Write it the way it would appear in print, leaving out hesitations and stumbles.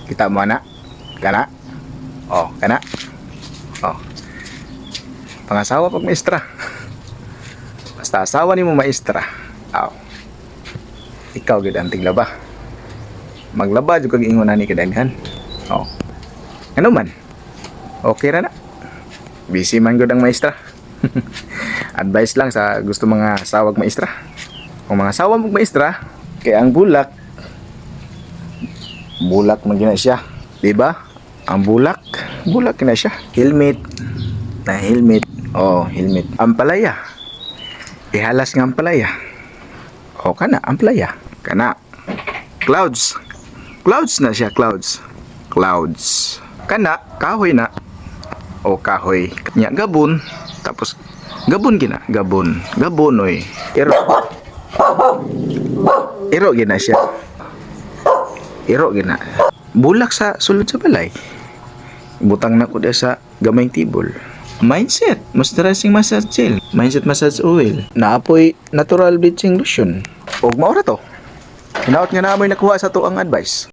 Kita mo na. Kana. Oh, kana. Oh. Pangasawa pag maestra. Basta asawa ni mo maestra. Oh. Ikaw gid ang tiglaba. Maglaba jud kag ingon ani kadaghan. Oh. Ano man? Okay ra na. Busy man gud ang maestra. Advice lang sa gusto mga asawag maestra. Kung mga asawa mong maestra, kaya ang bulak man gina siya, di ba? Ang bulak na siya. Helmet. Na helmet. Oh, helmet. Ampalaya. Ihalas nga ampalaya. O kana, ampalaya. Kana. Clouds. Clouds na siya, clouds. Clouds. Kana, kahoy na. O kahoy. Nya gabon. Tapos gabon gina, gabon. Gabon oy. Iro gina siya. Iro gina. Bulak sa sulod sa balay. Butang na ko dia sa gamayng tibol. Mindset, moisturizing massage gel, mindset massage oil, naapoy natural bleaching lotion. Og mao ra to. Hinaot nga namoy nakuha sa to ang advice.